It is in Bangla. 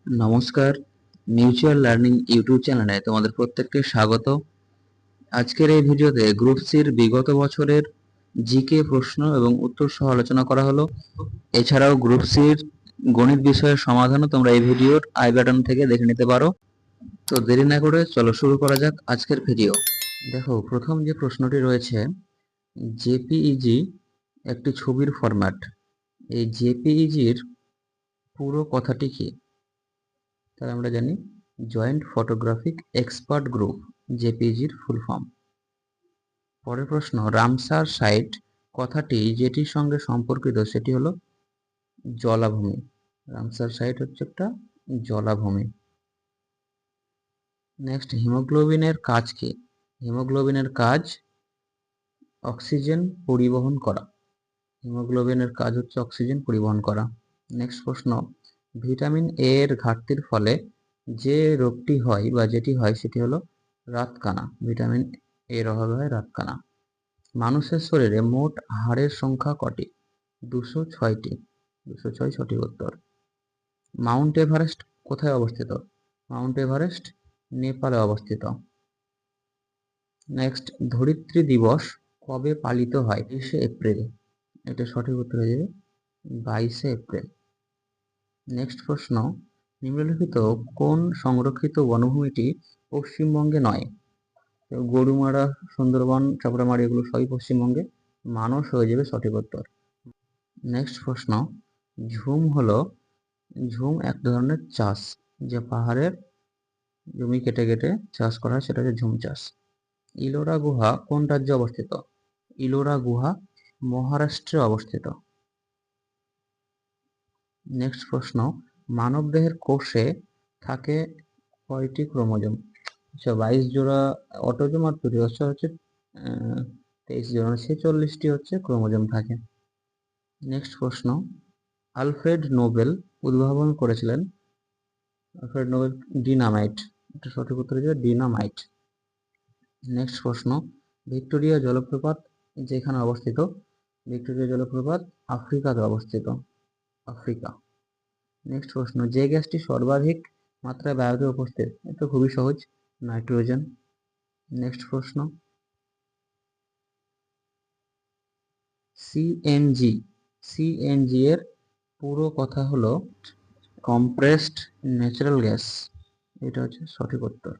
নমস্কার, মিউচুয়াল লার্নিং ইউটিউব চ্যানেলে তোমাদের প্রত্যেককে স্বাগত। আজকের এই ভিডিওতে গ্রুপ সির বিগত বছরের জিকে প্রশ্ন এবং উত্তর সহ আলোচনা করা হলো। এছাড়াও গ্রুপ সির গণিত বিষয়ের সমাধানও তোমরা এই ভিডিওর আই বাটন থেকে দেখে নিতে পারো। তো দেরি না করে চলো শুরু করা যাক আজকের ভিডিও। দেখো, প্রথম যে প্রশ্নটি রয়েছে, জেপিইজি একটি ছবির ফরম্যাট। এই জেপিইজির পুরো কথাটি কি? তাহলে আমরা জানি জয়েন্ট ফটোগ্রাফিক এক্সপার্ট গ্রুপ, জেপিজির ফুল ফর্ম। পরের প্রশ্ন, রামসার সাইট কথাটি যেটির সঙ্গে সম্পর্কিত সেটি হলো জলাভূমি। রামসার সাইট হচ্ছে একটা জলাভূমি। নেক্সট, হিমোগ্লোবিনের কাজ কি? হিমোগ্লোবিনের কাজ অক্সিজেন পরিবহন করা। হিমোগ্লোবিনের কাজ হচ্ছে অক্সিজেন পরিবহন করা। নেক্সট প্রশ্ন, ভিটামিন এ এর ঘাটতির ফলে যে রোগটি হয় বা যেটি হয় সেটি হলো রাতকানা। ভিটামিন এর অভাবে হয় রাতকানা। মানুষের শরীরে মোট হাড়ের সংখ্যা কটি? 206টি। 206 সঠিক উত্তর। মাউন্ট এভারেস্ট কোথায় অবস্থিত? মাউন্ট এভারেস্ট নেপালে অবস্থিত। নেক্সট, ধরিত্রী দিবস কবে পালিত হয়? 22শে এপ্রিল। এটা সঠিক উত্তর হয়ে যাবে 22শে এপ্রিল। নেক্সট প্রশ্ন, নিম্নলিখিত কোন সংরক্ষিত বনভূমিটি পশ্চিমবঙ্গে নয়? গরুমারা, সুন্দরবন, চাপড়ামারি এগুলো সবই পশ্চিমবঙ্গে। মানস হয়ে যাবে সঠিক উত্তর। নেক্সট প্রশ্ন, ঝুম এক ধরনের চাষ, যে পাহাড়ের জমি কেটে কেটে চাষ করা হয় সেটা হচ্ছে ঝুম চাষ। ইলোরা গুহা কোন রাজ্যে অবস্থিত? ইলোরা গুহা মহারাষ্ট্রে অবস্থিত। নেক্সট প্রশ্ন, মানবদেহের কোষে থাকে কয়টি ক্রোমোজোম? আচ্ছা, 22 জোড়া অটোজোম আর প্রতিরক্ষা হচ্ছে 23 জোড়া, 46টি হচ্ছে ক্রোমোজোম থাকে। নেক্সট প্রশ্ন, আলফ্রেড নোবেল উদ্ভাবন করেছিলেন? Alfred Nobel dynamite. এটা সঠিক উত্তর হচ্ছে ডিনামাইট। নেক্সট প্রশ্ন, ভিক্টোরিয়া জলপ্রপাত যেখানে অবস্থিত, ভিক্টোরিয়া জলপ্রপাত আফ্রিকাতে অবস্থিত, আফ্রিকা। নেক্সট প্রশ্ন, যে গ্যাসটি সর্বাধিক মাত্রায় বায়ুতে উপস্থিত? এটা খুবই সহজ, নাইট্রোজেন। নেক্সট প্রশ্ন, সিএনজি, সিএনজি এর পুরো কথা হলো কম্প্রেসড ন্যাচারাল গ্যাস। এটা হচ্ছে সঠিক উত্তর।